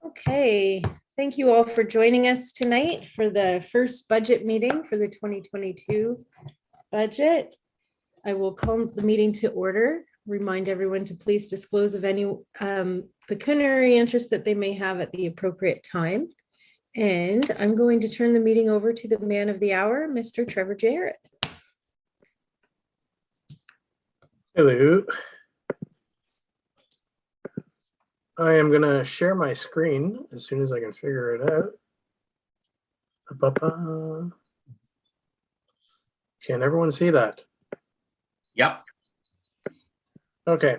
Okay, thank you all for joining us tonight for the first budget meeting for the 2022 budget. I will call the meeting to order. Remind everyone to please disclose of any pecuniary interest that they may have at the appropriate time. And I'm going to turn the meeting over to the man of the hour, Mr. Trevor Jarrett. Hello. I am going to share my screen as soon as I can figure it out. Can everyone see that? Yep. Okay.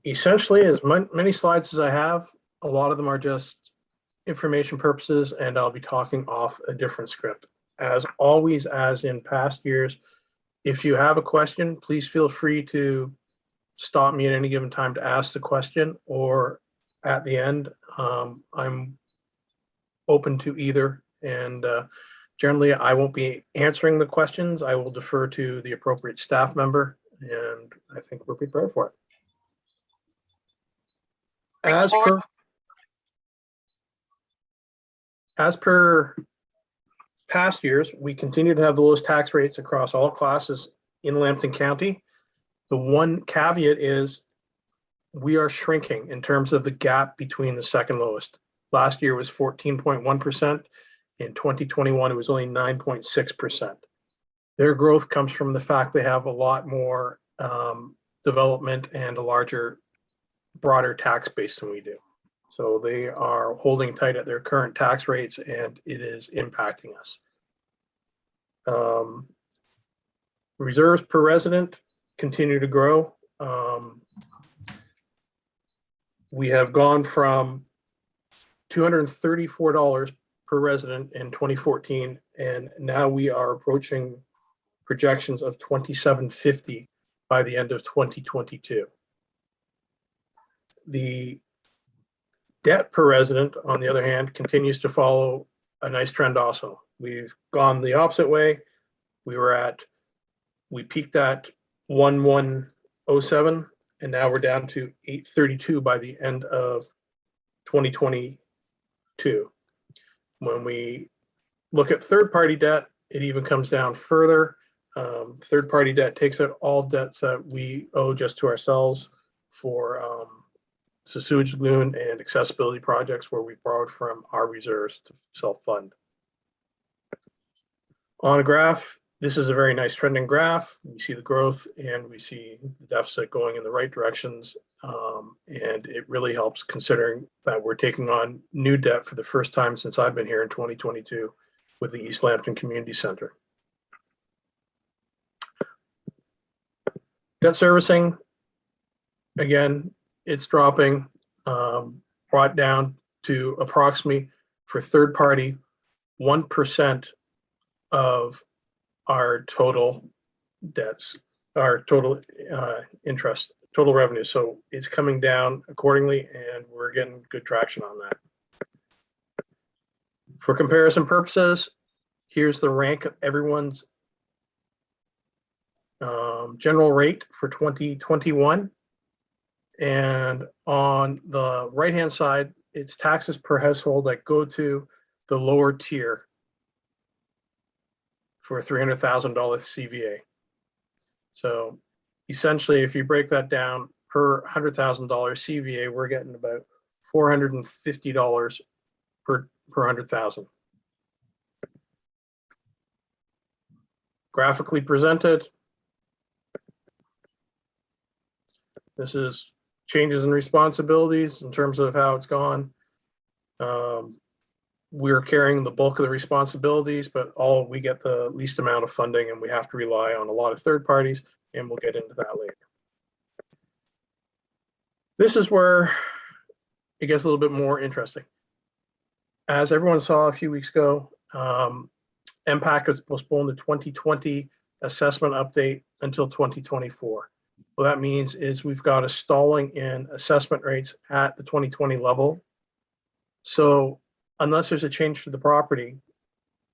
Essentially, as many slides as I have, a lot of them are just information purposes, and I'll be talking off a different script. As always, as in past years, if you have a question, please feel free to stop me at any given time to ask the question, or at the end. I'm open to either, and generally I won't be answering the questions. I will defer to the appropriate staff member, and I think we're prepared for it. As per past years, we continue to have the lowest tax rates across all classes in Lambton County. The one caveat is we are shrinking in terms of the gap between the second lowest. Last year was 14.1%. In 2021, it was only 9.6%. Their growth comes from the fact they have a lot more development and a larger, broader tax base than we do. So they are holding tight at their current tax rates, and it is impacting us. Reserves per resident continue to grow. We have gone from $234 per resident in 2014, and now we are approaching projections of $2,750 by the end of 2022. The debt per resident, on the other hand, continues to follow a nice trend also. We've gone the opposite way. We peaked at 1107, and now we're down to 832 by the end of 2022. When we look at third-party debt, it even comes down further. Third-party debt takes out all debts that we owe just to ourselves for the sewage lagoon and accessibility projects where we borrowed from our reserves to self-fund. On a graph, this is a very nice trending graph. We see the growth and we see the deficit going in the right directions. And it really helps considering that we're taking on new debt for the first time since I've been here in 2022 with the East Lambton Community Center. Debt servicing, again, it's dropping, brought down to approximately, for third party, 1% of our total debts, our total interest, total revenue. So it's coming down accordingly, and we're getting good traction on that. For comparison purposes, here's the rank of everyone's general rate for 2021. And on the right-hand side, it's taxes per household that go to the lower tier for a $300,000 CVA. So essentially, if you break that down per $100,000 CVA, we're getting about $450 per 100,000. Graphically presented, this is changes in responsibilities in terms of how it's gone. We're carrying the bulk of the responsibilities, but we get the least amount of funding, and we have to rely on a lot of third parties, and we'll get into that later. This is where it gets a little bit more interesting. As everyone saw a few weeks ago, MPAC has postponed the 2020 assessment update until 2024. What that means is we've got a stalling in assessment rates at the 2020 level. So unless there's a change to the property,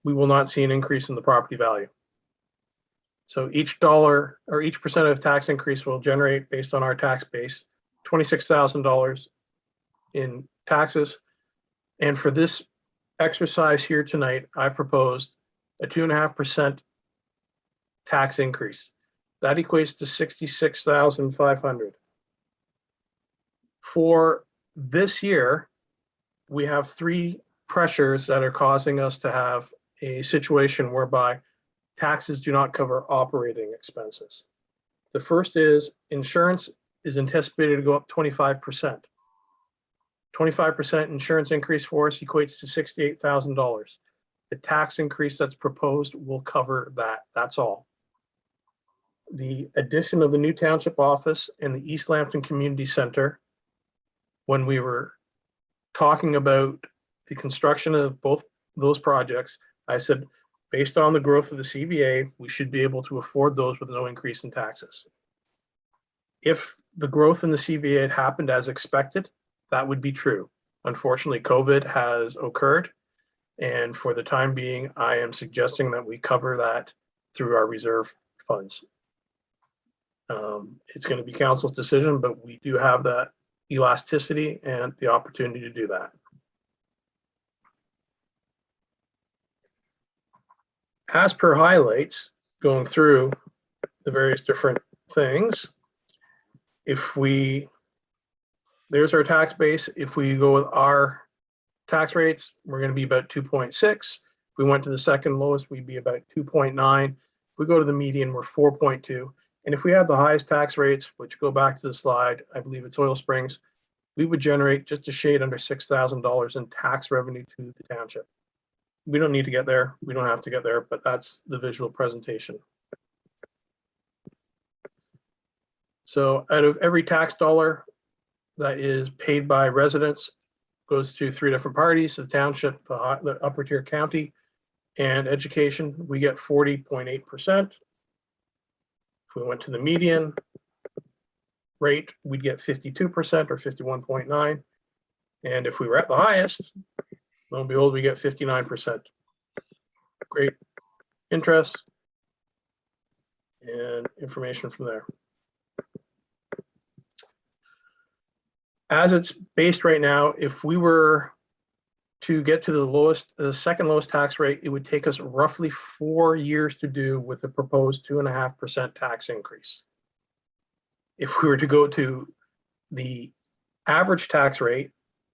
we will not see an increase in the property value. So each dollar or each percent of tax increase will generate, based on our tax base, $26,000 in taxes And for this exercise here tonight, I've proposed a 2.5% tax increase. That equates to $66,500. For this year, we have three pressures that are causing us to have a situation whereby taxes do not cover operating expenses. The first is insurance is anticipated to go up 25%. 25% insurance increase for us equates to $68,000. The tax increase that's proposed will cover that. That's all. The addition of the new township office and the East Lambton Community Center, when we were talking about the construction of both those projects, I said, based on the growth of the CVA, we should be able to afford those with no increase in taxes. If the growth in the CVA had happened as expected, that would be true. Unfortunately, COVID has occurred. And for the time being, I am suggesting that we cover that through our reserve funds. It's going to be council's decision, but we do have that elasticity and the opportunity to do that. As per highlights, going through the various different things, there's our tax base. If we go with our tax rates, we're going to be about 2.6. If we went to the second lowest, we'd be about 2.9. If we go to the median, we're 4.2. And if we had the highest tax rates, which go back to the slide, I believe it's Oil Springs, we would generate just a shade under $6,000 in tax revenue to the township. We don't need to get there. We don't have to get there, but that's the visual presentation. So out of every tax dollar that is paid by residents goes to three different parties: the township, the upper tier county, and education. We get 40.8%. If we went to the median rate, we'd get 52% or 51.9. And if we were at the highest, lo and behold, we get 59%. Great interest and information from there. As it's based right now, if we were to get to the second lowest tax rate, it would take us roughly 4 years to do with the proposed 2.5% tax increase. If we were to go to the average tax rate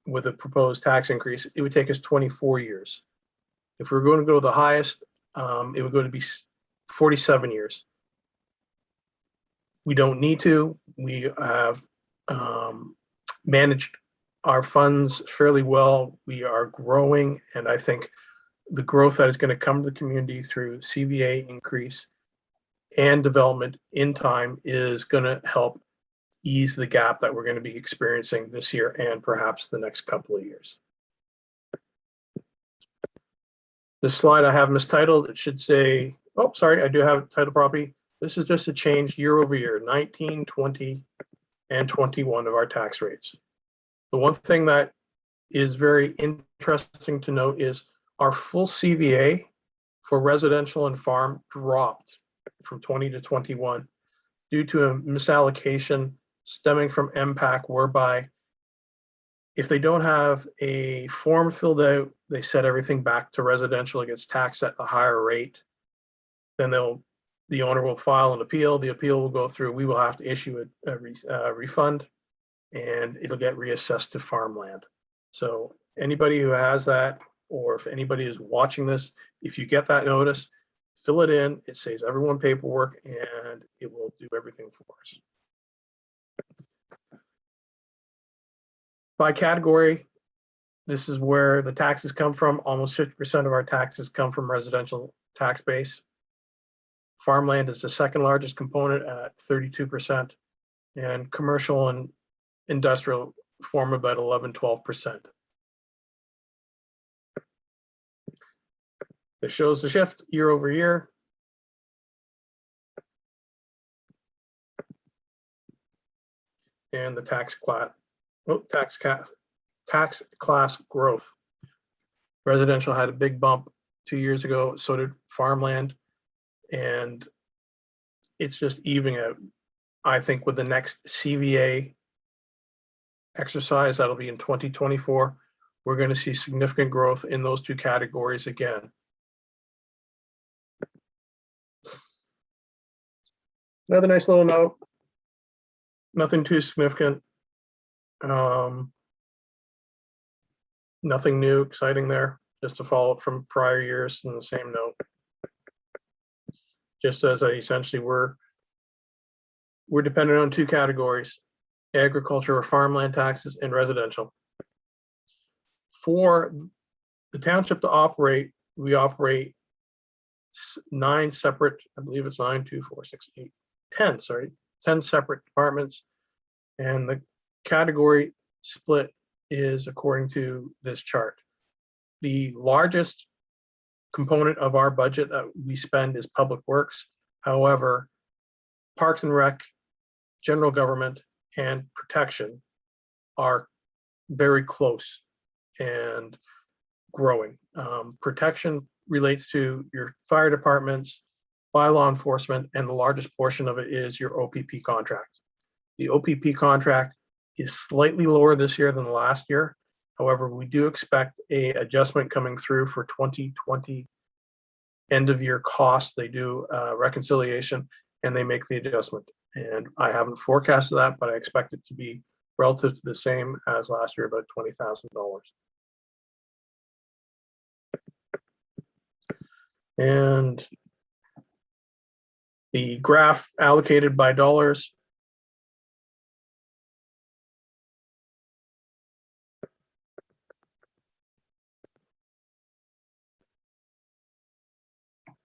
with a proposed tax increase, it would take us 24 years. If we're going to go to the highest, it would go to be 47 years. We don't need to. We have managed our funds fairly well. We are growing, and I think the growth that is going to come to the community through CVA increase and development in time is going to help ease the gap that we're going to be experiencing this year and perhaps the next couple of years. This slide I have mistitled. It should say, oh, sorry, I do have title property. This is just a change year over year, 19, 20, and 21 of our tax rates. The one thing that is very interesting to note is our full CVA for residential and farm dropped from 20 to 21 due to a misallocation stemming from MPAC, whereby if they don't have a form filled out, they set everything back to residential, it gets taxed at a higher rate. Then the owner will file an appeal. The appeal will go through. We will have to issue a refund, and it'll get reassessed to farmland. So anybody who has that, or if anybody is watching this, if you get that notice, fill it in. It saves everyone paperwork, and it will do everything for us. By category, this is where the taxes come from. Almost 50% of our taxes come from residential tax base. Farmland is the second largest component at 32%, and commercial and industrial form about 11-12%. This shows the shift year over year. And the tax class growth. Residential had a big bump 2 years ago, so did farmland. And it's just evening out. I think with the next CVA exercise, that'll be in 2024, we're going to see significant growth in those two categories again. Another nice little note, nothing too significant. Nothing new, exciting there, just a follow up from prior years in the same note. Just as that essentially we're dependent on two categories, agriculture or farmland taxes and residential. For the township to operate, we operate 9 separate, I believe it's 9, 2, 4, 6, 8, 10, sorry, 10 separate departments. And the category split is according to this chart. The largest component of our budget that we spend is public works. However, Parks and Rec, general government, and protection are very close and growing. Protection relates to your fire departments, bylaw enforcement, and the largest portion of it is your OPP contract. The OPP contract is slightly lower this year than last year. However, we do expect a adjustment coming through for 2020 end of year costs. They do reconciliation and they make the adjustment. And I haven't forecasted that, but I expect it to be relative to the same as last year, about $20,000. And the graph allocated by dollars.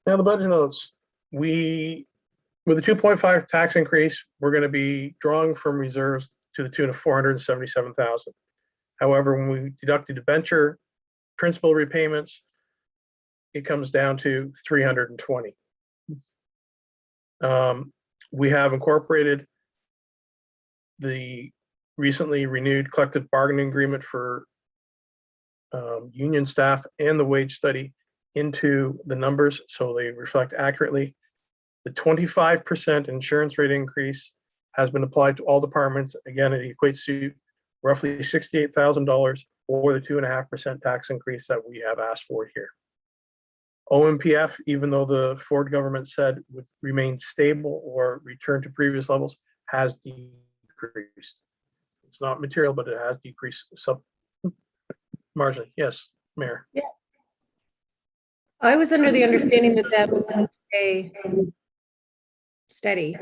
Now the budget notes, with a 2.5 tax increase, we're going to be drawing from reserves to the tune of $477,000. However, when we deduct the debenture principal repayments, it comes down to $320,000. We have incorporated the recently renewed collective bargaining agreement for union staff and the wage study into the numbers so they reflect accurately. The 25% insurance rate increase has been applied to all departments. Again, it equates to roughly $68,000 or the 2.5% tax increase that we have asked for here. OMPF, even though the Ford government said would remain stable or return to previous levels, has decreased. It's not material, but it has decreased marginally. Yes, Mayor. Yeah. I was under the understanding that that would stay steady.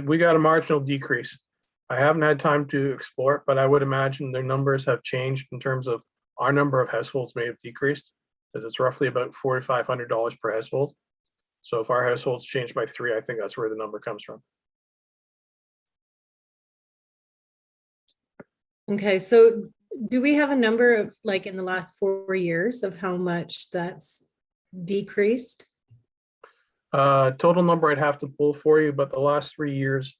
We got a marginal decrease. I haven't had time to explore it, but I would imagine their numbers have changed in terms of our number of households may have decreased, because it's roughly about $4,500 per household. So if our households change by 3, I think that's where the number comes from. Okay, so do we have a number of, like, in the last 4 years of how much that's decreased? Total number I'd have to pull for you, but the last 3 years,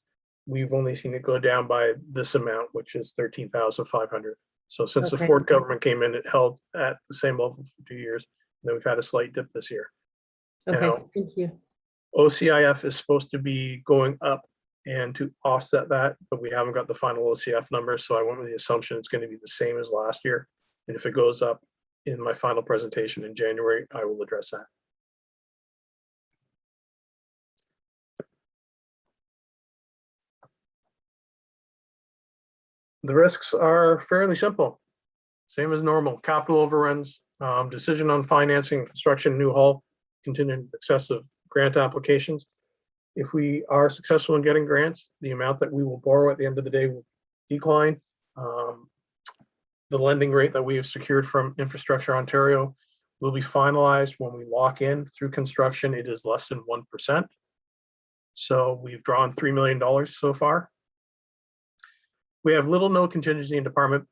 we've only seen it go down by this amount, which is $13,500. So since the Okay. Ford government came in, it held at the same level for 2 years. And then we've had a slight dip this year. Okay, Now, thank you. OCIF is supposed to be going up and to offset that, but we haven't got the final OCF number. So I went with the assumption it's going to be the same as last year. And if it goes up in my final presentation in January, I will address that. The risks are fairly simple. Same as normal. Capital overruns, decision on financing and construction, new hall, continuing excessive grant applications. If we are successful in getting grants, the amount that we will borrow at the end of the day will decline. The lending rate that we have secured from Infrastructure Ontario will be finalized when we lock in through construction. It is less than 1%. So we've drawn $3 million so far. We have little no contingency in department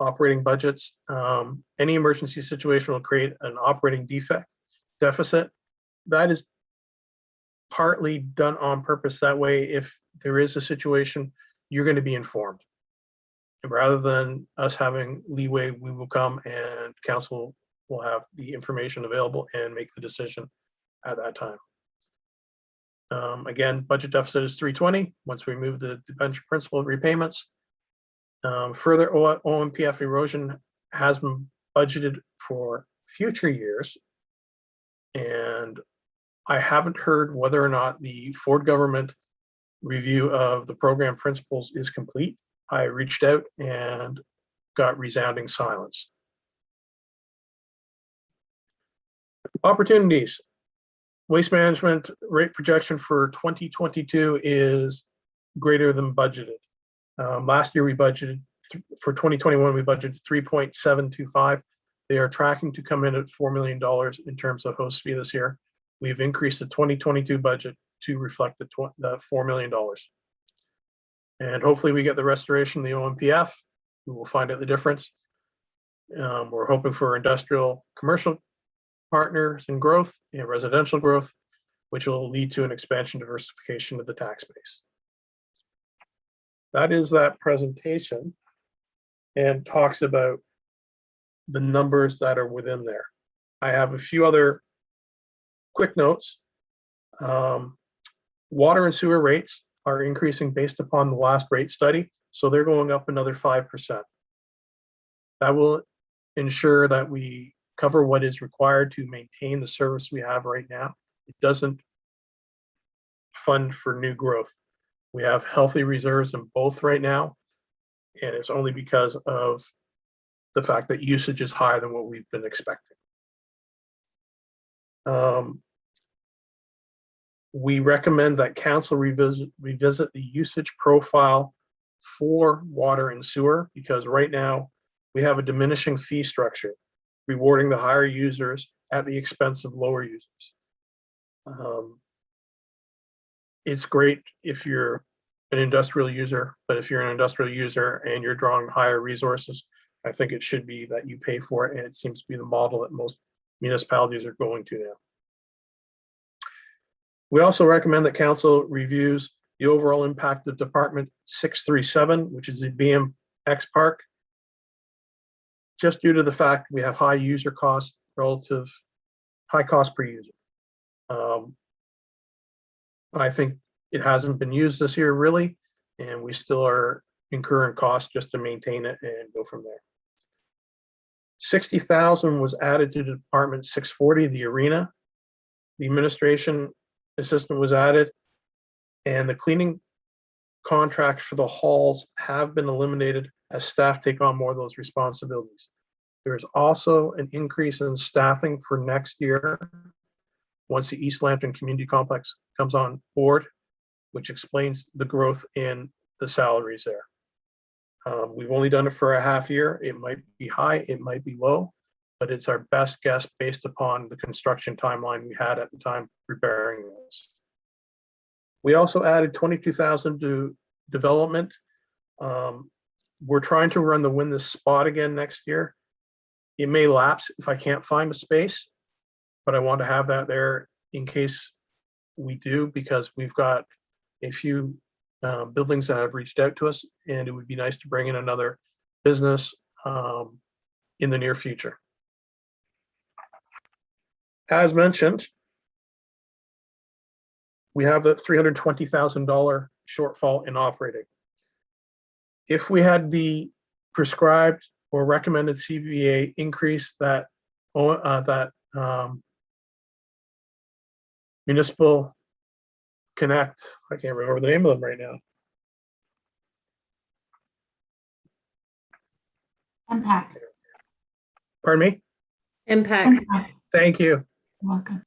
operating budgets. Any emergency situation will create an operating deficit. That is partly done on purpose. That way, if there is a situation, you're going to be informed. And rather than us having leeway, we will come and council will have the information available and make the decision at that time. Again, budget deficit is 320 once we move the debenture principal repayments. Further OMPF erosion has been budgeted for future years. And I haven't heard whether or not the Ford government review of the program principles is complete. I reached out and got resounding silence. Opportunities. Waste management rate projection for 2022 is greater than budgeted. Last year we budgeted, for 2021, we budgeted 3.725. They are tracking to come in at $4 million in terms of host fee this year. We've increased the 2022 budget to reflect the $4 million. And hopefully we get the restoration of the OMPF. We will find out the difference. We're hoping for industrial commercial partners in growth and residential growth, which will lead to an expansion diversification of the tax base. That is that presentation and talks about the numbers that are within there. I have a few other quick notes. Water and sewer rates are increasing based upon the last rate study, so they're going up another 5%. That will ensure that we cover what is required to maintain the service we have right now. It doesn't fund for new growth. We have healthy reserves in both right now, and it's only because of the fact that usage is higher than what we've been expecting. We recommend that council revisit the usage profile for water and sewer, because right now we have a diminishing fee structure, rewarding the higher users at the expense of lower users. It's great if you're an industrial user, but if you're an industrial user and you're drawing higher resources, I think it should be that you pay for it, and it seems to be the model that most municipalities are going to now. We also recommend that council reviews the overall impact of Department 637, which is the BMX park, just due to the fact we have high user costs, high cost per user. I think it hasn't been used this year really, and we still are incurring costs just to maintain it and go from there. 60,000 was added to Department 640, the arena. The administration assistant was added, and the cleaning contracts for the halls have been eliminated as staff take on more of those responsibilities. There's also an increase in staffing for next year once the East Lambton Community Complex comes on board, which explains the growth in the salaries there. We've only done it for a half year. It might be high, it might be low, but it's our best guess based upon the construction timeline we had at the time preparing this. We also added 22,000 to development. We're trying to run the Win This Spot again next year. It may lapse if I can't find a space, but I want to have that there in case we do, because we've got a few buildings that have reached out to us, and it would be nice to bring in another business in the near future. As mentioned, we have the $320,000 shortfall in operating. If we had the prescribed or recommended CVA increase that Municipal Connect, I can't remember the name of them right now. Impact. Pardon me? Impact. Thank you. Welcome.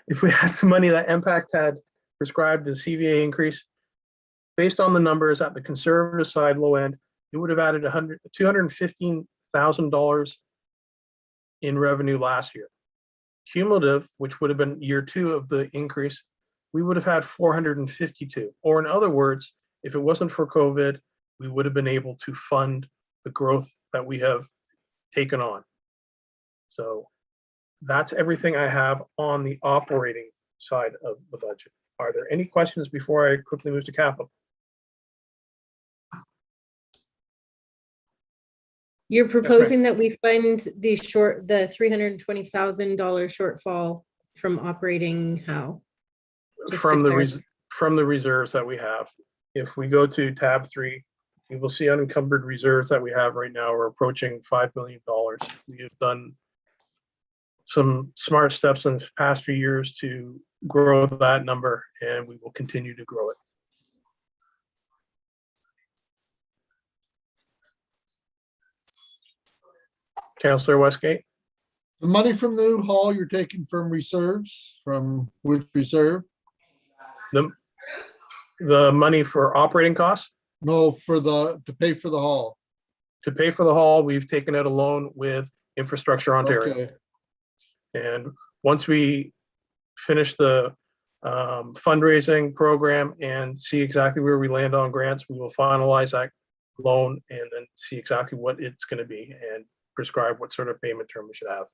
If we had some money that Impact had prescribed the CVA increase, based on the numbers at the conservative side, low end, it would have added $215,000 in revenue last year. Cumulative, which would have been year 2 of the increase, we would have had 452. Or in other words, if it wasn't for COVID, we would have been able to fund the growth that we have taken on. So that's everything I have on the operating side of the budget. Are there any questions before I quickly move to capital? You're proposing that we fund the $320,000 shortfall from operating how? Just From to the reserves that we have. If we go to tab 3, You will see unencumbered reserves that we have right now are approaching $5 million. We have done some smart steps in the past few years to grow that number, and we will continue to grow it. Councillor Westgate? The money from the new hall you're taking from reserves, from which reserve? The money for operating costs? No, to pay for the hall. To pay for the hall, we've taken out a loan with Infrastructure Ontario. Okay, And once we finish the fundraising program and see exactly where we land on grants, we will finalize that loan and then see exactly what it's going to be and prescribe what sort of payment term we should have.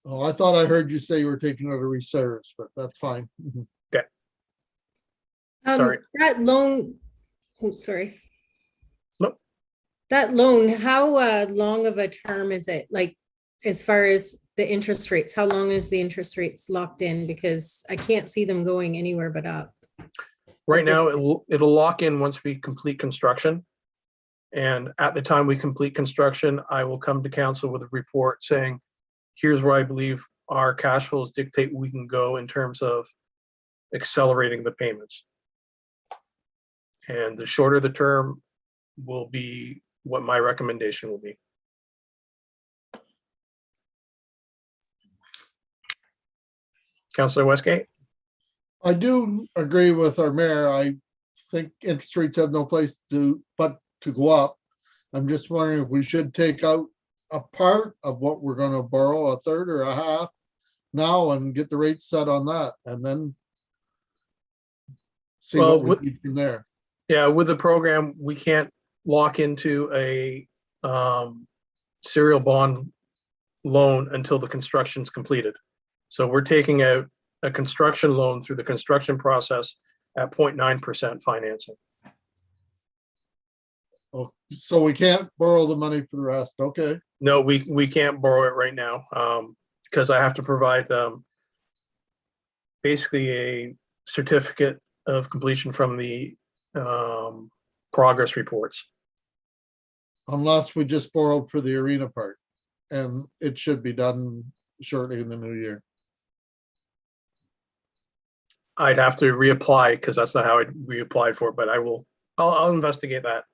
oh, I thought I heard you say you were taking out of reserves, but that's fine. Mhm. Sorry. That loan, oh, sorry. Nope. That loan, how long of a term is it? Like, as far as the interest rates, how long is the interest rates locked in? Because I can't see them going anywhere but up. Right now, this- it'll lock in once we complete construction. And at the time we complete construction, I will come to council with a report saying, here's where I believe our cash flows dictate we can go in terms of accelerating the payments. And the shorter the term will be what my recommendation will be. Councillor Westgate? I do agree with our mayor. I think interest rates have no place but to go up. I'm just wondering if we should take out a part of what we're gonna borrow, a third or a half now, and get the rate set on that, and then see Well, what we need from there. Yeah, with the program, we can't lock into a serial bond loan until the construction's completed. So we're taking out a construction loan through the construction process at 0.9% financing. Oh, so we can't borrow the money for the rest, okay? No, we can't borrow it right now because I have to provide basically a certificate of completion from the progress reports. Unless we just borrowed for the arena part, and it should be done shortly in the new year. I'd have to reapply because that's not how I reapplied for it, but I'll investigate that.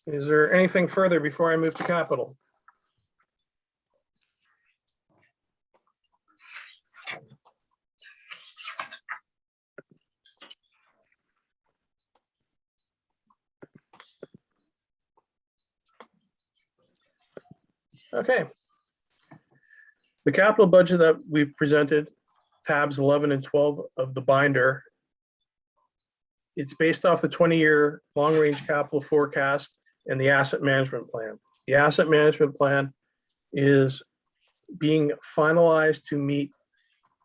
Is there anything further before I move to capital? Okay. The capital budget that we've presented, tabs 11 and 12 of the binder, it's based off the 20-year long-range capital forecast and the asset management plan. The asset management plan is being finalized to meet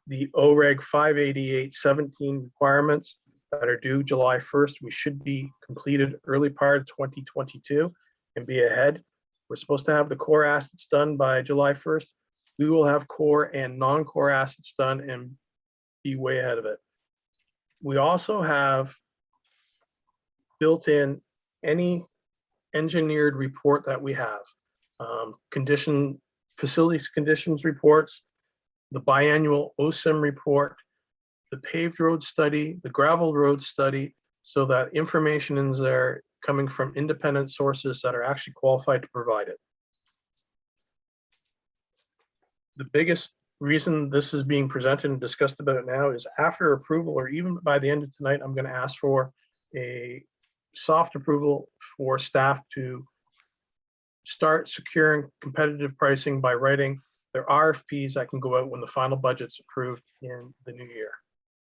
the OREG 588-17 requirements that are due July 1st. We should be completed early part of 2022 and be ahead. We're supposed to have the core assets done by July 1st. We will have core and non-core assets done and be way ahead of it. We also have built in any engineered report that we have. Facilities conditions reports, the biannual OSIM report, the paved road study, the gravel road study, so that information is there coming from independent sources that are actually qualified to provide it. The biggest reason this is being presented and discussed about now is after approval, or even by the end of tonight, I'm going to ask for a soft approval for staff to start securing competitive pricing by writing their RFPs that can go out when the final budget's approved in the new year.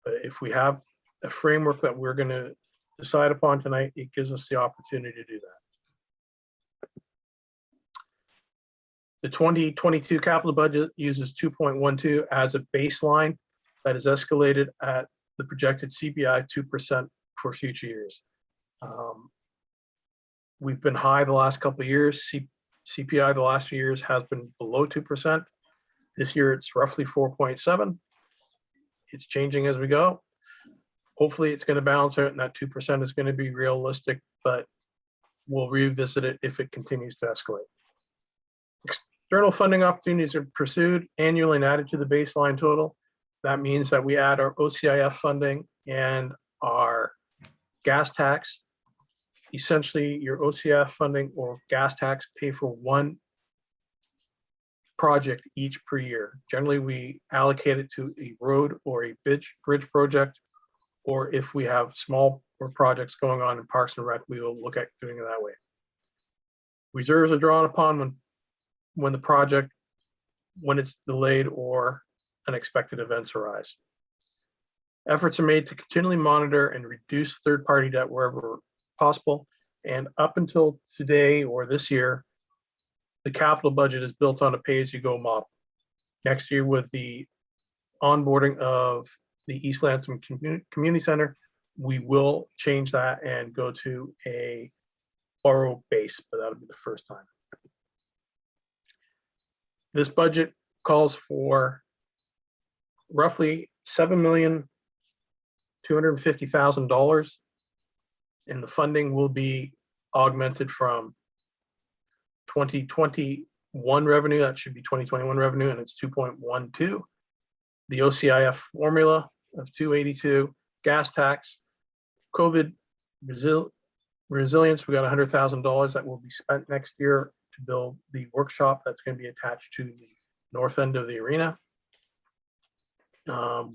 But if we have a framework that we're going to decide upon tonight, it gives us the opportunity to do that. The 2022 capital budget uses 2.12 as a baseline that is escalated at the projected CPI 2% for future years. We've been high the last couple of years. CPI the last few years has been below 2%. This year it's roughly 4.7. It's changing as we go. Hopefully it's going to balance out and that 2% is going to be realistic, but we'll revisit it if it continues to escalate. External funding opportunities are pursued annually and added to the baseline total. That means that we add our OCIF funding and our gas tax. Essentially, your OCIF funding or gas tax pay for one project each per year. Generally, we allocate it to a road or a bridge project, or if we have small projects going on in Parks and Rec, we will look at doing it that way. Reserves are drawn upon when the project, when it's delayed or unexpected events arise. Efforts are made to continually monitor and reduce third-party debt wherever possible. And up until today or this year, the capital budget is built on a pay-as-you-go model. Next year, with the onboarding of the East Lambton Community Center, we will change that and go to a borrow base, but that'll be the first time. This budget calls for roughly $7,250,000, and the funding will be augmented from 2021 revenue. That should be 2021 revenue, and it's 2.12. The OCIF formula of 282, gas tax, COVID resilience. We got $100,000 that will be spent next year to build the workshop that's going to be attached to the north end of the arena.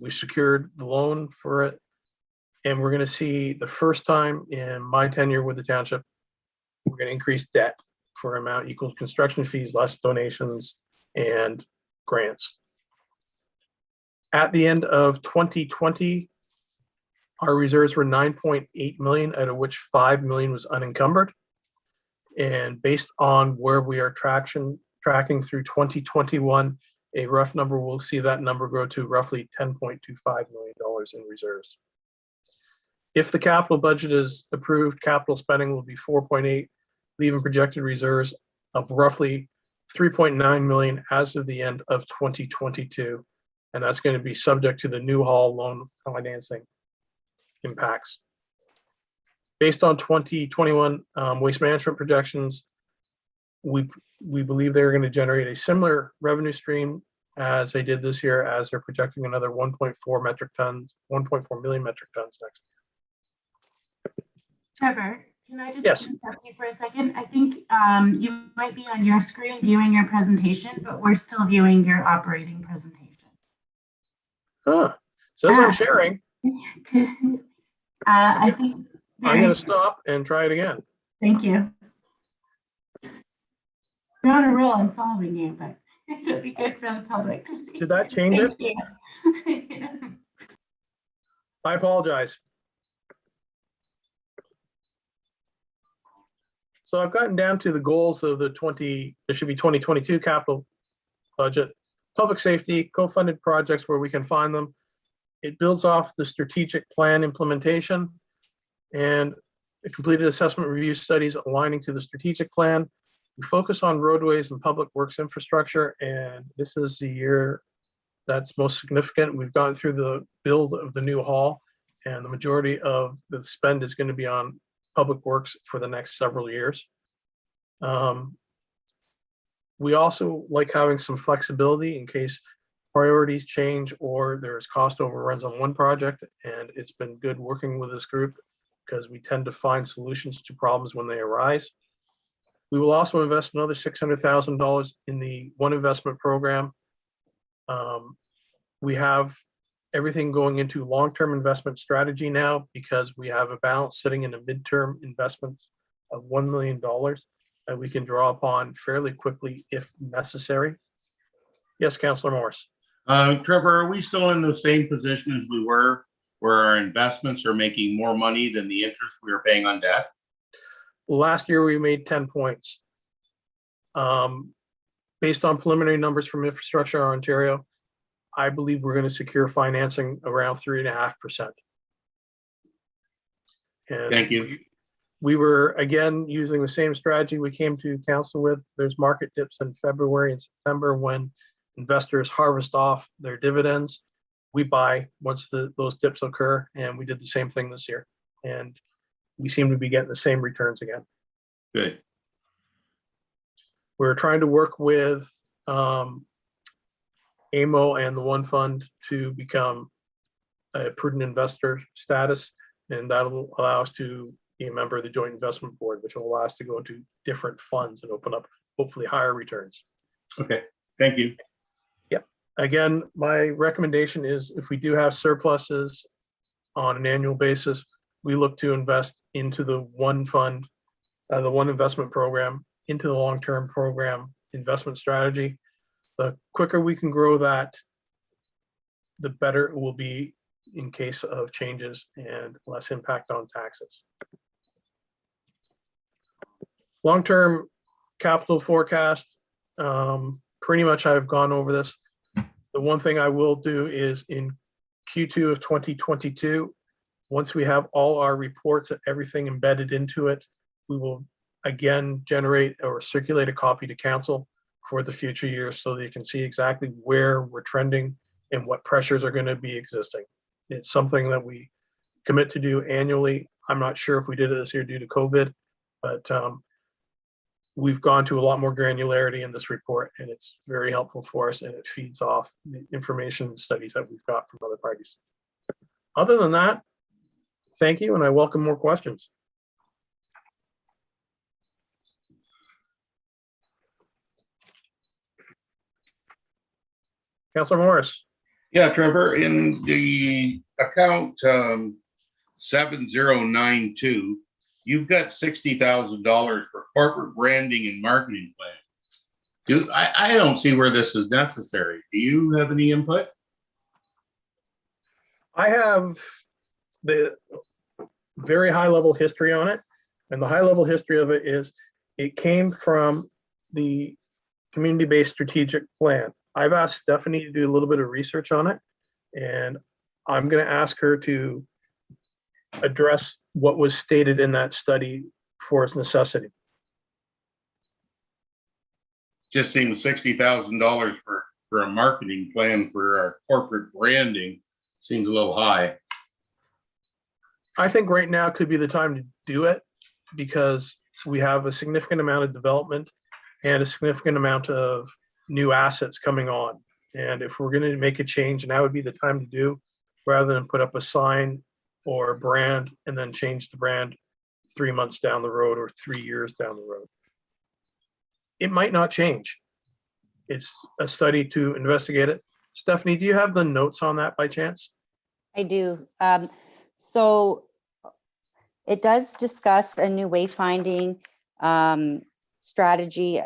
We secured the loan for it, and we're going to see the first time in my tenure with the township, we're going to increase debt for amount equal to construction fees, less donations and grants. At the end of 2020, our reserves were 9.8 million, out of which 5 million was unencumbered. And based on where we are tracking through 2021, a rough number, we'll see that number grow to roughly $10.25 million in reserves. If the capital budget is approved, capital spending will be 4.8, leaving projected reserves of roughly 3.9 million as of the end of 2022. And that's going to be subject to the new hall loan financing impacts. Based on 2021 waste management projections, we believe they're going to generate a similar revenue stream as they did this year, as they're projecting another 1.4 million metric tons next year. Trevor, can I just Yes. interrupt you for a second? I think you might be on your screen viewing your presentation, but we're still viewing your operating presentation. Huh. Says I'm sharing. I think. I'm going to stop and try it again. Thank you. You're on a roll. I'm following you, but it'll be good for the public to see. Did that change it? Thank you. I apologize. So I've gotten down to the goals of the 2022 capital budget. Public safety, co-funded projects where we can find them. It builds off the strategic plan implementation and the completed assessment review studies aligning to the strategic plan. We focus on roadways and public works infrastructure, and this is the year that's most significant. We've gone through the build of the new hall, and the majority of the spend is going to be on public works for the next several years. We also like having some flexibility in case priorities change or there's cost overruns on one project, and it's been good working with this group because we tend to find solutions to problems when they arise. We will also invest another $600,000 in the One Investment Program. We have everything going into long-term investment strategy now because we have a balance sitting in a midterm investments of $1 million that we can draw upon fairly quickly if necessary. Yes, Councillor Morris. Trevor, are we still in the same position as we were, where our investments are making more money than the interest we are paying on debt? Last year, we made 10 points. Based on preliminary numbers from Infrastructure Ontario, I believe we're going to secure financing around 3.5%. Thank you. We were, again, using the same strategy we came to council with. There's market dips in February and September when investors harvest off their dividends. We buy once those dips occur, and we did the same thing this year. And we seem to be getting the same returns again. Good. We're trying to work with AMO and the One Fund to become a prudent investor status, and that'll allow us to be a member of the Joint Investment Board, which will allow us to go into different funds and open up hopefully higher returns. Okay, thank you. Again, my recommendation is if we do have surpluses on an annual basis, we look to invest into the One Fund, the One Investment Program, into the long-term program investment strategy. The quicker we can grow that, the better it will be in case of changes and less impact on taxes. Long-term capital forecast, pretty much I've gone over this. The one thing I will do is in Q2 of 2022, once we have all our reports and everything embedded into it, we will again generate or circulate a copy to council for the future years so that you can see exactly where we're trending and what pressures are going to be existing. It's something that we commit to do annually. I'm not sure if we did it this year due to COVID, but we've gone to a lot more granularity in this report, and it's very helpful for us, and it feeds off the information and studies that we've got from other parties. Other than that, thank you, and I welcome more questions. Councilor Morris. Yeah, Trevor, in the account 7092, you've got $60,000 for corporate branding and marketing plan. I don't see where this is necessary. Do you have any input? I have the very high level history on it, and the high level history of it is it came from the community-based strategic plan. I've asked Stephanie to do a little bit of research on it, and I'm going to ask her to address what was stated in that study for its necessity. Just seems $60,000 for a marketing plan for our corporate branding seems a little high. I think right now could be the time to do it because we have a significant amount of development and a significant amount of new assets coming on. And if we're going to make a change, and that would be the time to do, rather than put up a sign or a brand and then change the brand 3 months down the road or 3 years down the road. It might not change. It's a study to investigate it. Stephanie, do you have the notes on that by chance? I do. So it does discuss a new wayfinding strategy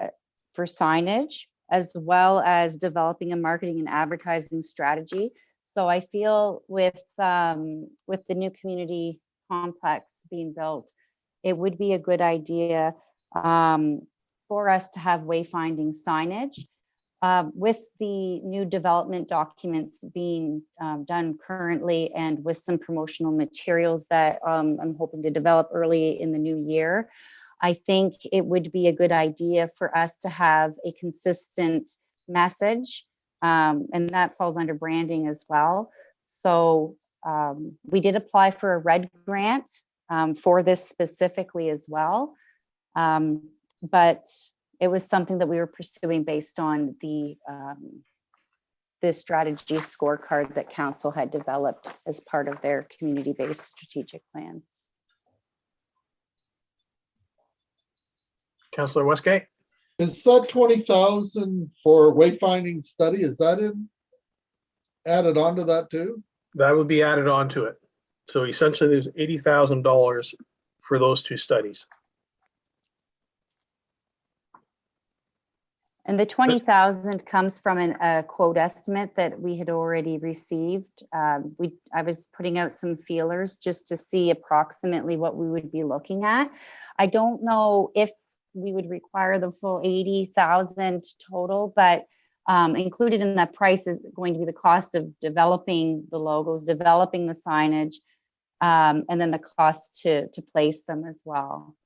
for signage, as well as developing a marketing and advertising strategy. So I feel with the new community complex being built, it would be a good idea for us to have wayfinding signage. With the new development documents being done currently, and with some promotional materials that I'm hoping to develop early in the new year, I think it would be a good idea for us to have a consistent message, and that falls under branding as well. So we did apply for a RED grant for this specifically as well, but it was something that we were pursuing based on the strategy scorecard that council had developed as part of their community-based strategic plan. Councillor Westgate? Is that 20,000 for wayfinding study? Is that added onto that too? That would be added on to it. So essentially there's $80,000 for those two studies. And the 20,000 comes from a quote estimate that we had already received. I was putting out some feelers just to see approximately what we would be looking at. I don't know if we would require the full 80,000 total, but included in that price is going to be the cost of developing the logos, developing the signage, and then the cost to place them as well.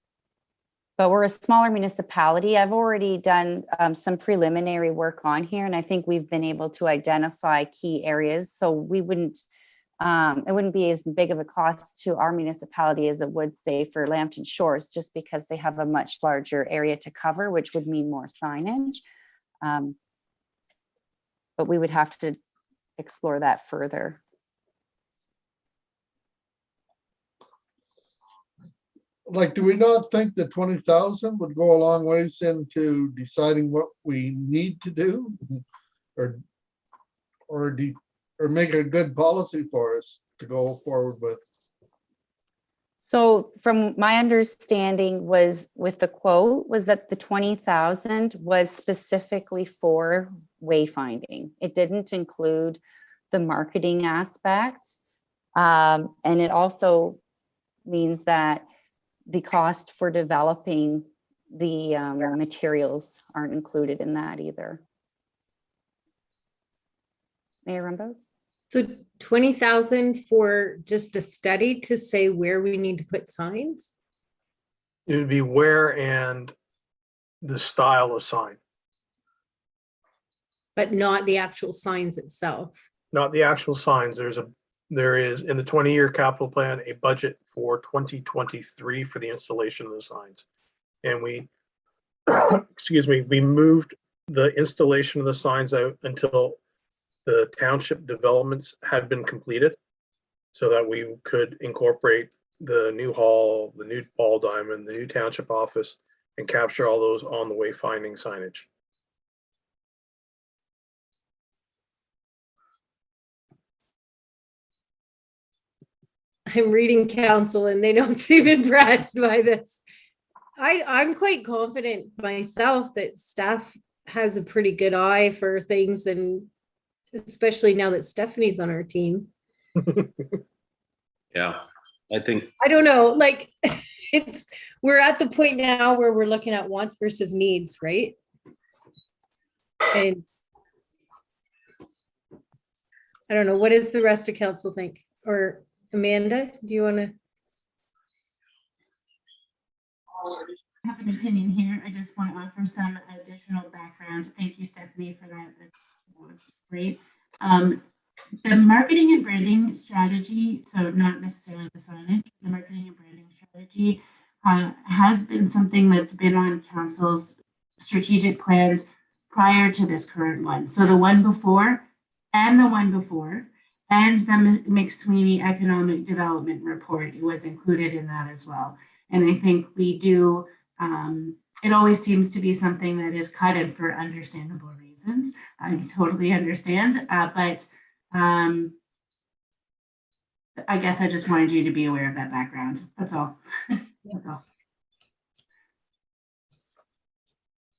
But we're a smaller municipality. I've already done some preliminary work on here, and I think we've been able to identify key areas. So we wouldn't, it wouldn't be as big of a cost to our municipality as it would, say, for Lambton Shores, just because they have a much larger area to cover, which would mean more signage. But we would have to explore that further. Like, do we not think that 20,000 would go a long ways into deciding what we need to do? Or make a good policy for us to go forward with? So from my understanding was with the quote was that the 20,000 was specifically for wayfinding. It didn't include the marketing aspect. And it also means that the cost for developing the materials aren't included in that either. Mayor Rumbo? So 20,000 for just a study to say where we need to put signs? It would be where and the style of sign, But not the actual signs itself. not the actual signs. There is in the 20-year capital plan, a budget for 2023 for the installation of the signs. And we, excuse me, we moved the installation of the signs out until the township developments had been completed so that we could incorporate the new hall, the new ball diamond, the new township office, and capture all those on the wayfinding signage. I'm reading council and they don't seem impressed by this. I'm quite confident myself that staff has a pretty good eye for things, and especially now that Stephanie's on our team. Yeah, I think, I don't know, like we're at the point now where we're looking at wants versus needs, right? And I don't know, what does the rest of council think? Or Amanda, do you want to? I have an opinion here. I just want to offer some additional background. Thank you, Stephanie, for that. That was great. The marketing and branding strategy, so not necessarily the signage, the marketing and branding strategy has been something that's been on council's strategic plans prior to this current one. So the one before and the one before, and the McSweeney Economic Development Report was included in that as well. And I think we do, it always seems to be something that is cut in for understandable reasons. I totally understand, but I guess I just wanted you to be aware of that background. That's all. That's all.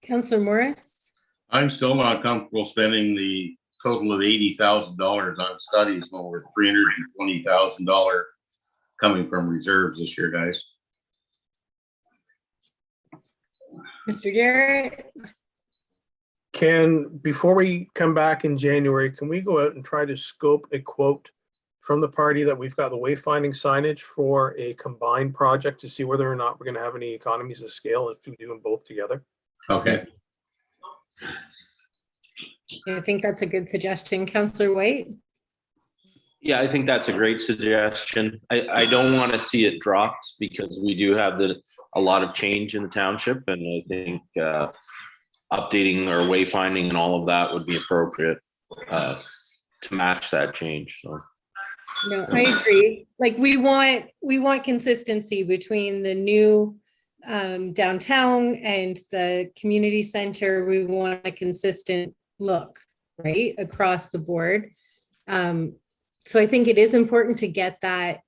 Councillor Morris? I'm still not comfortable spending the total of $80,000 on studies when we're $320,000 coming from reserves this year, guys. Mr. Jarrett? Before we come back in January, can we go out and try to scope a quote from the party that we've got the wayfinding signage for a combined project to see whether or not we're going to have any economies of scale if we do them both together? Okay. I think that's a good suggestion. Councillor White? yeah, I think that's a great suggestion. I don't want to see it dropped because we do have a lot of change in the township, and I think updating or wayfinding and all of that would be appropriate to match that change. So. No, I agree. Like we want consistency between the new downtown and the community center. We want a consistent look, right, across the board. So I think it is important to get that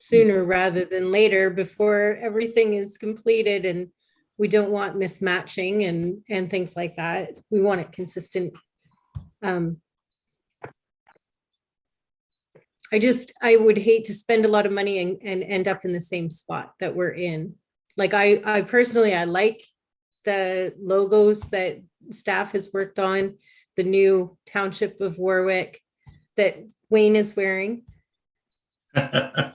sooner rather than later, before everything is completed, and we don't want mismatching and things like that. We want it consistent. I would hate to spend a lot of money and end up in the same spot that we're in. Like I personally, I like the logos that staff has worked on, the new Township of Warwick that Wayne is wearing. Um,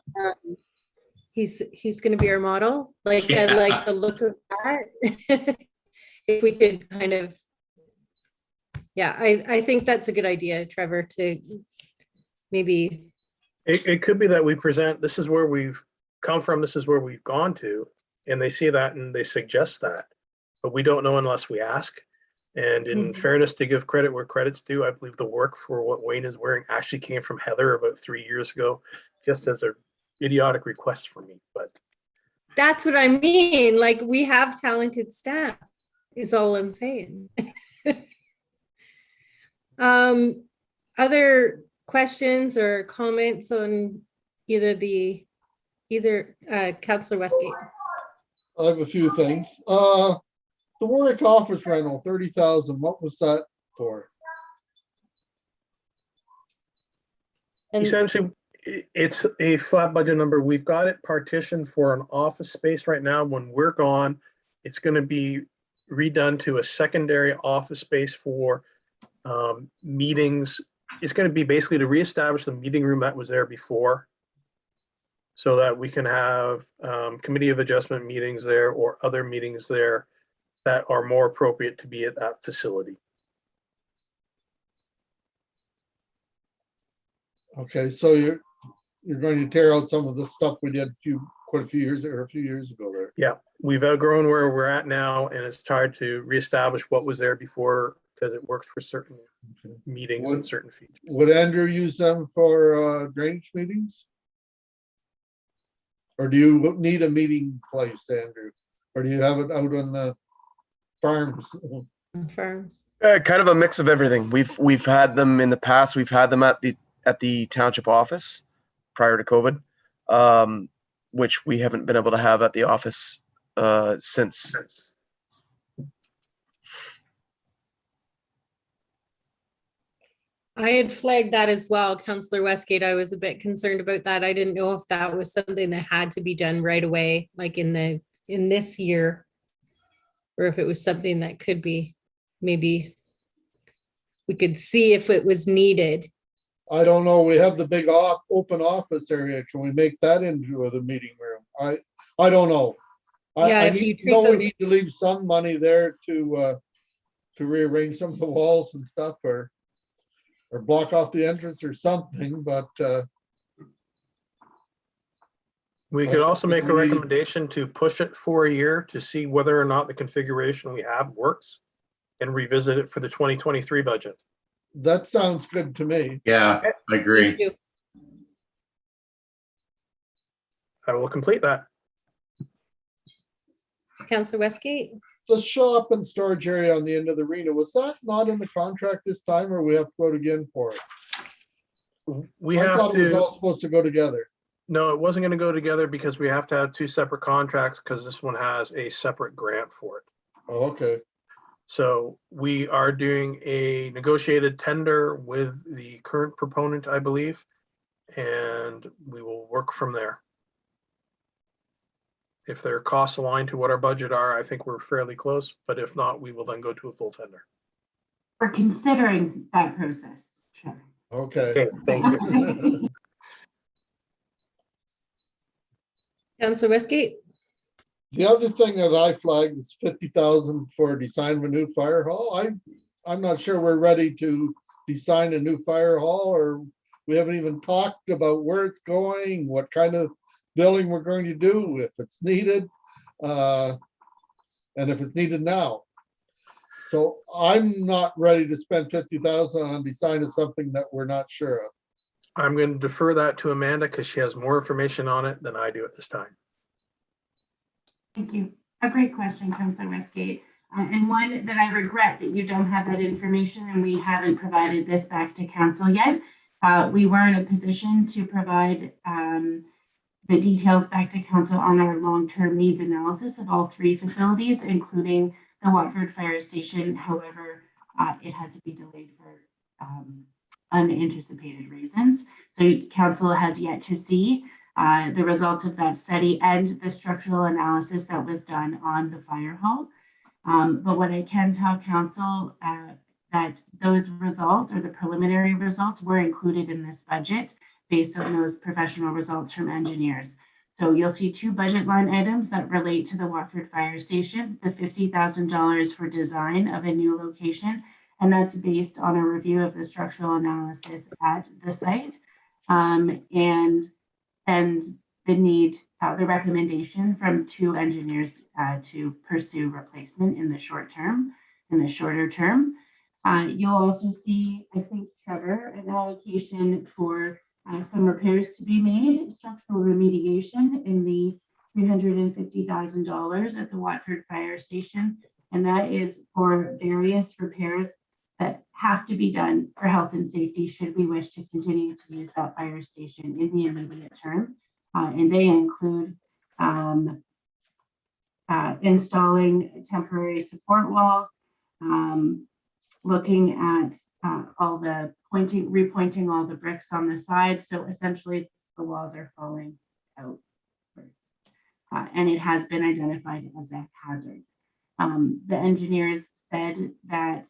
he's going to be our model. Like, I Yeah. like the look of that. If we could kind of, yeah, I think that's a good idea, Trevor, to maybe, It could be that we present, this is where we've come from, this is where we've gone to, and they see that and they suggest that, but we don't know unless we ask. And in Mhm. fairness, to give credit where credit's due, I believe the work for what Wayne is wearing actually came from Heather about 3 years ago, just as a idiotic request for me, but that's what I mean. Like, we have talented staff, is all I'm saying. Other questions or comments on either Councillor Westgate? I have a few things. The Warwick office rental, 30,000, what was that for? And essentially, it's a flat budget number. We've got it partitioned for an office space right now. When we're gone, it's going to be redone to a secondary office space for meetings. It's going to be basically to reestablish the meeting room that was there before, so that we can have committee of adjustment meetings there or other meetings there that are more appropriate to be at that facility. Okay, so you're going to tear out some of the stuff we did quite a few years ago there. Yeah, we've outgrown where we're at now, and it's hard to reestablish what was there before because it works for certain meetings and certain features. Would Andrew use them for drainage meetings? Or do you need a meeting place, Andrew? Or do you have it out on the farms? firms. Kind of a mix of everything. We've had them in the past. We've had them at the township office prior to COVID, which we haven't been able to have at the office since. I had flagged that as well, Councillor Westgate. I was a bit concerned about that. I didn't know if that was something that had to be done right away, like in this year, or if it was something that could be, maybe we could see if it was needed. I don't know. We have the big open office area. Can we make that into the meeting room? I don't know. Yeah, I if you treat we them- need to leave some money there to rearrange some of the walls and stuff, or block off the entrance or something, but We could also make a recommendation to push it for a year to see whether or not the configuration we have works and revisit it for the 2023 budget. that sounds good to me. Yeah, I Me agree. too. I will complete that. Councillor Westgate? The shop and storage area on the end of the arena, was that not in the contract this time, or we have to go again for it? We I have thought it was to, all supposed to go together. no, it wasn't going to go together because we have to have two separate contracts because this one has a separate grant for it. Oh, okay. So we are doing a negotiated tender with the current proponent, I believe, and we will work from there. If their costs align to what our budget are, I think we're fairly close, but if not, we will then go to a full tender. We're considering that process. Sure. Okay. Okay, thank you. Councillor Westgate? The other thing that I flagged is 50,000 for design of a new fire hall. I'm not sure we're ready to design a new fire hall, or we haven't even talked about where it's going, what kind of building we're going to do, if it's needed, and if it's needed now. So I'm not ready to spend 50,000 on design of something that we're not sure of. I'm going to defer that to Amanda because she has more information on it than I do at this time. Thank you. A great question, Councillor Westgate. And one that I regret that you don't have that information and we haven't provided this back to council yet. We were in a position to provide the details back to council on our long-term needs analysis of all three facilities, including the Watford Fire Station. However, it had to be delayed for unanticipated reasons. So council has yet to see the results of that study and the structural analysis that was done on the fire hall. But what I can tell council that those results, or the preliminary results, were included in this budget based on those professional results from engineers. So you'll see two budget line items that relate to the Watford Fire Station, the $50,000 for design of a new location, and that's based on a review of the structural analysis at the site, and the need, the recommendation from two engineers to pursue replacement in the short term, in the shorter term. You'll also see, I think, Trevor, an allocation for some repairs to be made, structural remediation in the $350,000 at the Watford Fire Station. And that is for various repairs that have to be done for health and safety should we wish to continue to use that fire station in the immediate term. And they include installing a temporary support wall, looking at all the repointing all the bricks on the side. So essentially the walls are falling out. And it has been identified as a hazard. The engineers said that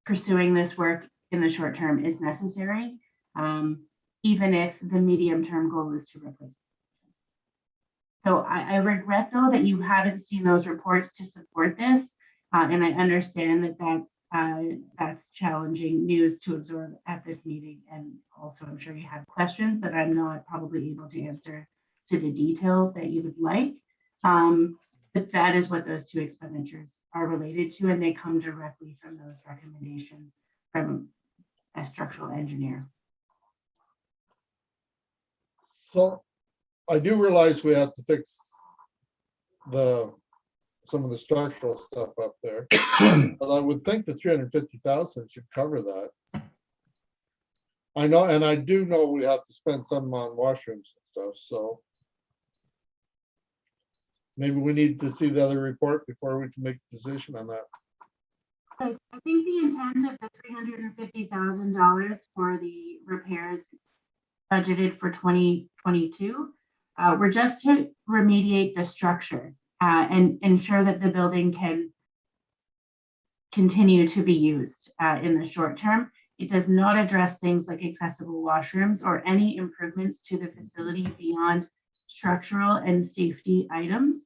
pursuing this work in the short term is necessary, even if the medium-term goal is to replace it. So I regret, though, that you haven't seen those reports to support this, and I understand that that's challenging news to absorb at this meeting. And also, I'm sure you have questions that I'm not probably able to answer to the detail that you would like. But that is what those two expenditures are related to, and they come directly from those recommendations from a structural engineer. So I do realize we have to fix some of the structural stuff up there, but I would think the 350,000 should cover that. I know, and I do know we have to spend some on washrooms and stuff, so maybe we need to see the other report before we can make a decision on that. So I think the intent of the $350,000 for the repairs budgeted for 2022 were just to remediate the structure and ensure that the building can continue to be used in the short term. It does not address things like accessible washrooms or any improvements to the facility beyond structural and safety items.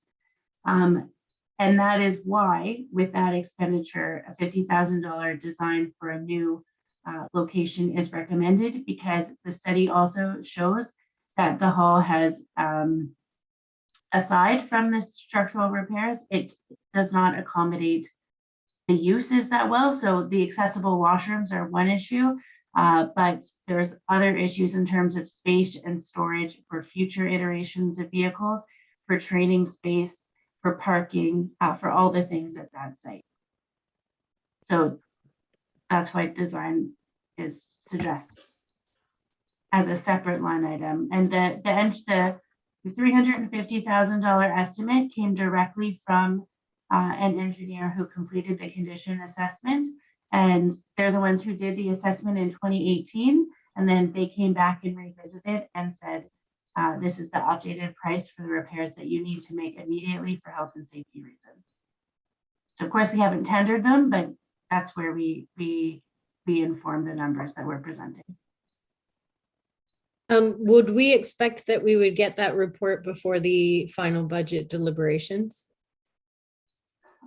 And that is why, with that expenditure, a $50,000 design for a new location is recommended, because the study also shows that the hall has, aside from the structural repairs, it does not accommodate the uses that well. So the accessible washrooms are one issue, but there's other issues in terms of space and storage for future iterations of vehicles, for training space, for parking, for all the things at that site. So that's why design is suggested as a separate line item. And the $350,000 estimate came directly from an engineer who completed the condition assessment. And they're the ones who did the assessment in 2018. And then they came back and revisited and said, this is the updated price for the repairs that you need to make immediately for health and safety reasons. So of course we haven't tendered them, but that's where we inform the numbers that we're presenting. Would we expect that we would get that report before the final budget deliberations?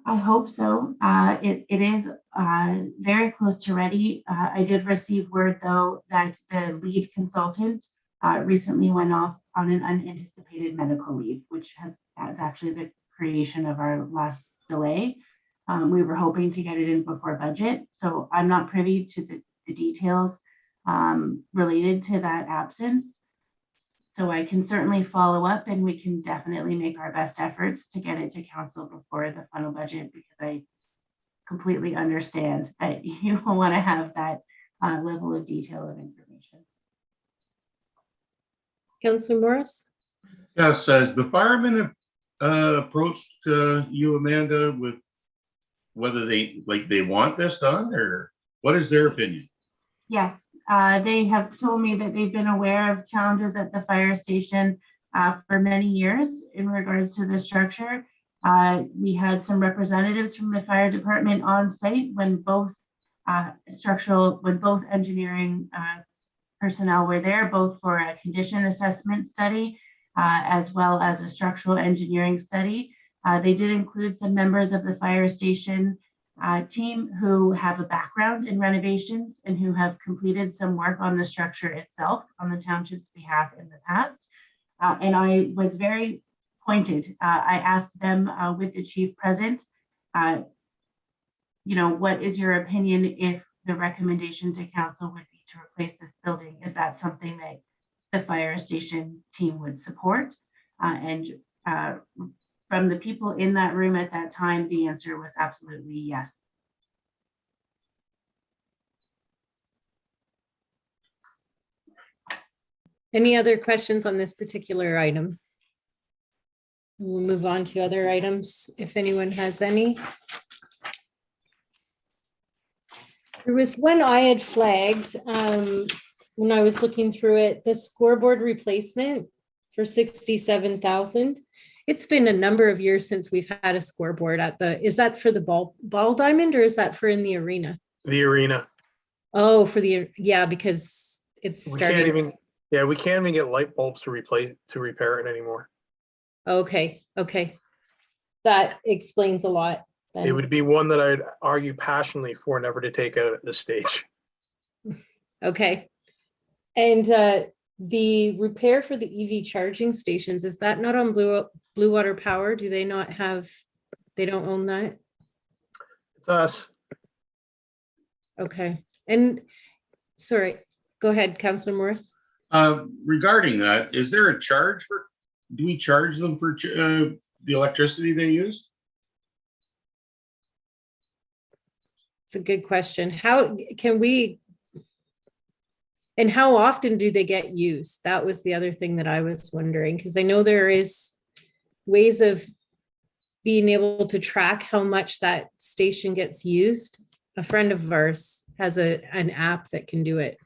I hope so. It is very close to ready. I did receive word, though, that the lead consultant recently went off on an unanticipated medical leave, which has actually the creation of our last delay. We were hoping to get it in before budget, so I'm not privy to the details related to that absence. So I can certainly follow up, and we can definitely make our best efforts to get it to council before the final budget, because I completely understand that you will want to have that level of detail of information. Councillor Morris? Yes, as the firemen approached you, Amanda, with whether they want this done, or what is their opinion? Yes, they have told me that they've been aware of challenges at the fire station for many years in regards to the structure. We had some representatives from the fire department on site when both engineering personnel were there, both for a condition assessment study as well as a structural engineering study. They did include some members of the fire station team who have a background in renovations and who have completed some work on the structure itself on the township's behalf in the past. And I was very pointed. I asked them with the chief present, what is your opinion if the recommendation to council would be to replace this building? Is that something that the fire station team would support? From the people in that room at that time, the answer was absolutely yes. Any other questions on this particular item? We'll move on to other items if anyone has any. There was one I had flagged when I was looking through it, the scoreboard replacement for 67,000. It's been a number of years since we've had a scoreboard is that for the ball diamond or is that for in the arena? The arena. Oh, because it's We starting. we can't even get light bulbs to repair it anymore. Okay. That explains a lot. Then. It would be one that I'd argue passionately for never to take out at this stage. Okay. And the repair for the EV charging stations, is that not on Blue Water Power? Do they not have, they don't own that? It's us. Okay. And sorry, go ahead, Councillor Morris. Regarding that, is there a charge do we charge them for the electricity they use? It's a good question. How can we, and how often do they get used? That was the other thing that I was wondering, because I know there is ways of being able to track how much that station gets used. A friend of ours has an app that can do it.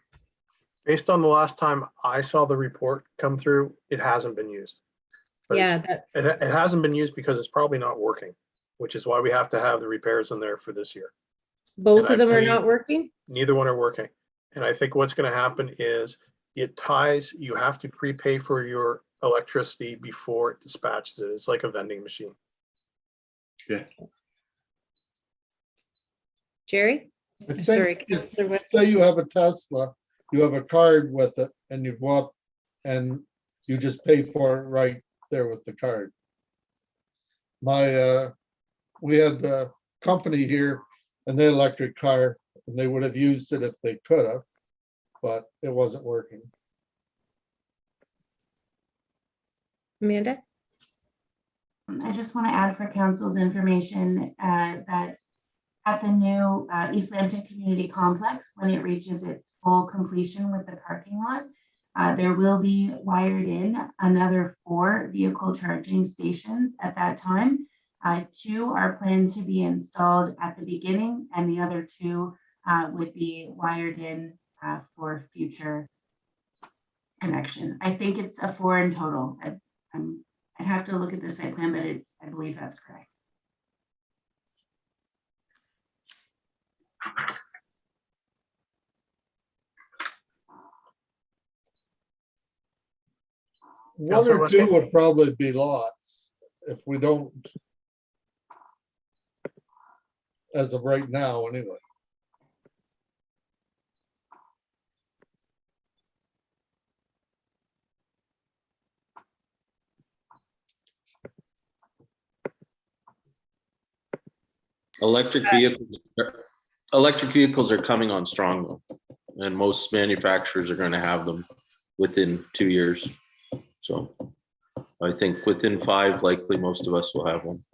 Based on the last time I saw the report come through, it hasn't been used. But Yeah, it hasn't been used because it's probably not working, which is why we have to have the repairs in there for this year. both and of them I are believe- not working? Neither one are working. And I think what's going to happen is you have to prepay for your electricity before it dispatches it. It's like a vending machine. Okay. Jerry? I think Sorry, if- Councillor West. Say you have a Tesla, you have a card with it and you go up and you just pay for it right there with the card. We had a company here and the electric car, and they would have used it if they could have, but it wasn't working. Amanda? I just want to add for council's information that at the new East Lambton Community Complex, when it reaches its full completion with the parking lot, there will be wired in another 4 vehicle charging stations at that time. 2 are planned to be installed at the beginning, and the other 2 would be wired in for future connection. I think it's a 4 in total. I'd have to look at the site plan, but I believe that's correct. One Councillor or two Westgate? would probably be lots if we don't. As of right now, anyway. Electric vehicles are coming on strong though, and most manufacturers are going to have them within 2 years. So I think within 5, likely most of us will have one.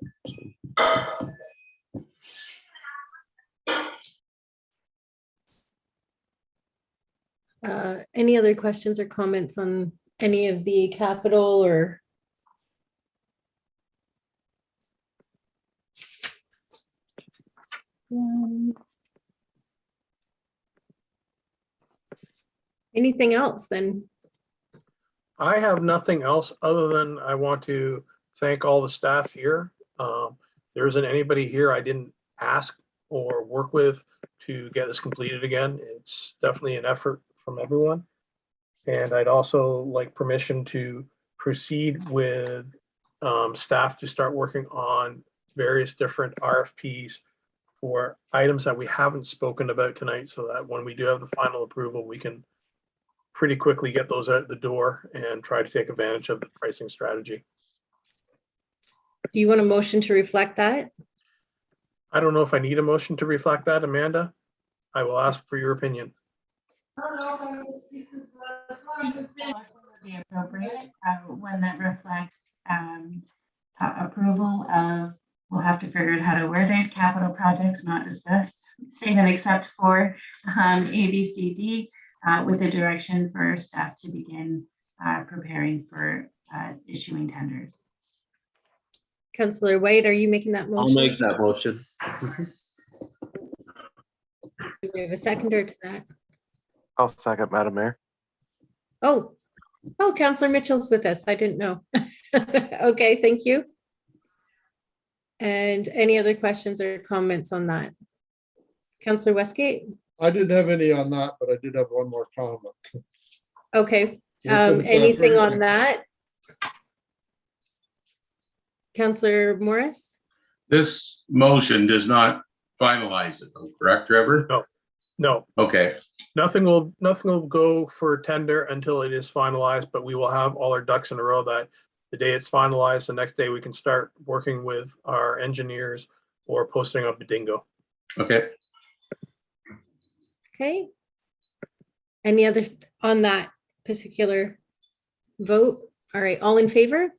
Any other questions or comments on any of the capital or? Anything else then? I have nothing else other than I want to thank all the staff here. There isn't anybody here I didn't ask or work with to get this completed again. It's definitely an effort from everyone. And I'd also like permission to proceed with staff to start working on various different RFPs for items that we haven't spoken about tonight, so that when we do have the final approval, we can pretty quickly get those out the door and try to take advantage of the pricing strategy. Do you want a motion to reflect that? I don't know if I need a motion to reflect that, Amanda. I will ask for your opinion. Be appropriate, one that reflects approval of, we'll have to figure out how to word it, capital projects not discussed, say that except for A, B, C, D, with the direction for staff to begin preparing for issuing tenders. Councillor White, are you making that I'll motion? make that motion. Do we have a seconder to that? I'll second, Madam Mayor. Oh, Councillor Mitchell's with us. I didn't know. Okay, thank you. And any other questions or comments on that? Councillor Westgate? I didn't have any on that, but I did have one more comment. Okay, Listen, anything on Catherine. that? Councillor Morris? This motion does not finalize it though, correct, Trevor? No, Okay, nothing will go for tender until it is finalized, but we will have all our ducks in a row that the day it's finalized, the next day we can start working with our engineers or posting up a dingo. okay. Okay. Any other on that particular vote? All right, all in favor?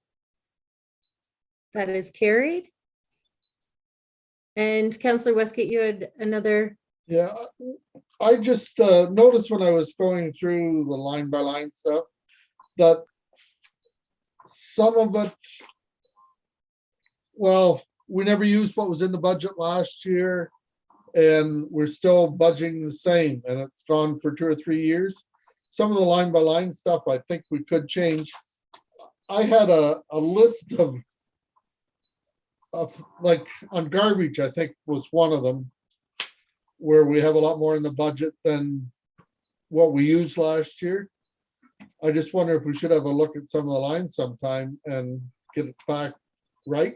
That is carried. And Councillor Westgate, you had another, Yeah, I just noticed when I was going through the line by line stuff, that some of it, well, we never used what was in the budget last year, and we're still budgeting the same, and it's gone for 2 or 3 years. Some of the line by line stuff, I think we could change. I had a list of like on garbage, I think was one of them, where we have a lot more in the budget than what we used last year. I just wonder if we should have a look at some of the lines sometime and get it back right.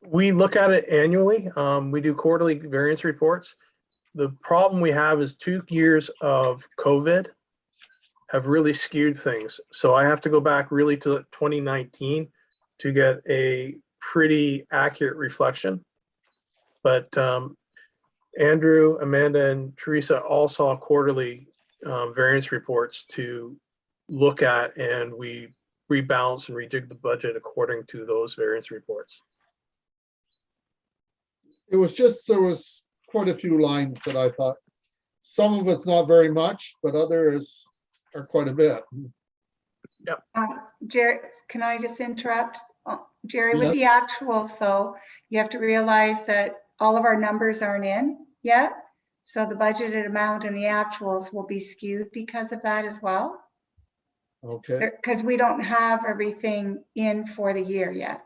We look at it annually. We do quarterly variance reports. The problem we have is 2 years of COVID have really skewed things. So I have to go back really to 2019 to get a pretty accurate reflection. But Andrew, Amanda, and Teresa all saw quarterly variance reports to look at, and we rebalance and rejig the budget according to those variance reports. It was just, there was quite a few lines that I thought, some of it's not very much, but others are quite a bit. Jerry, can I just interrupt? Jerry, with the actuals though, you have to realize that all of our numbers aren't in yet. So the budgeted amount and the actuals will be skewed because of that as well. Okay, Because we don't have everything in for the year yet.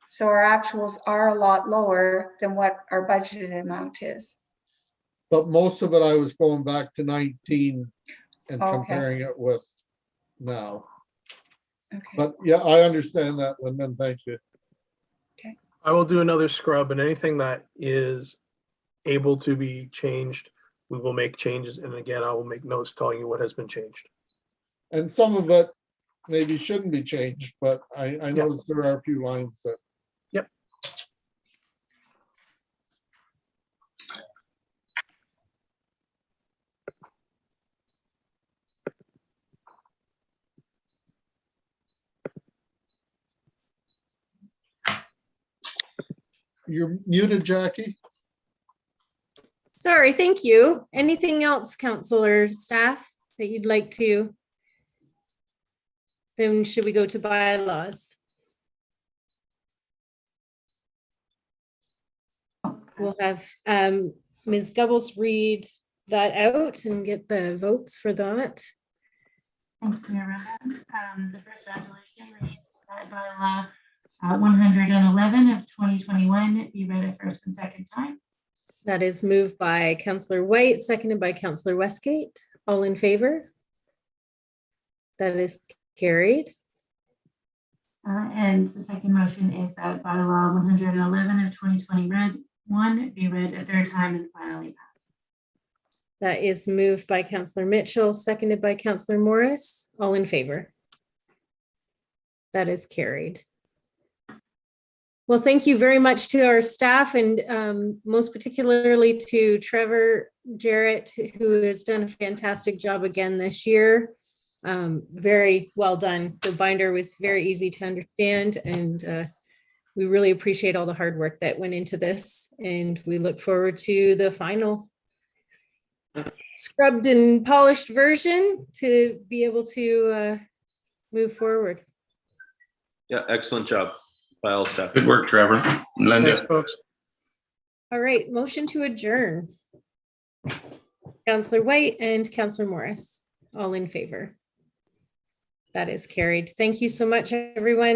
So our actuals are a lot lower than what our budgeted amount is. but most of it, I was going back to 19 and Okay. comparing it with now. Okay. But yeah, I understand that, Lyndon, thank you. I will do another scrub, and anything that is able to be changed, we will make changes. And again, I will make notes telling you what has been changed. And some of it maybe shouldn't be changed, but I noticed there are a few lines that. Yep. You're muted, Jackie. sorry, thank you. Anything else, councillor staff, that you'd like to? Then should we go to bylaws? We'll have Ms. Gubbles read that out and get the votes for that. Thanks, Mayor Rowland. The first resolution reads that bylaw 111 of 2021 be read a first and second time. That is moved by Councillor White, seconded by Councillor Westgate. All in favor? That is carried. And the second motion is that bylaw 111 of 2020 be read a third time and finally passed. That is moved by Counselor Mitchell, seconded by Counselor Morris. All in favor? That is carried. Well, thank you very much to our staff and most particularly to Trevor Jarrett, who has done a fantastic job again this year. Very well done. The binder was very easy to understand, and we really appreciate all the hard work that went into this, and we look forward to the final scrubbed and polished version to be able to move forward. Yeah, excellent job by all staff. Good work, Trevor. Thanks, Linda, folks. All right, motion to adjourn. Counselor White and Counselor Morris, all in favor. That is carried. Thank you so much, everyone.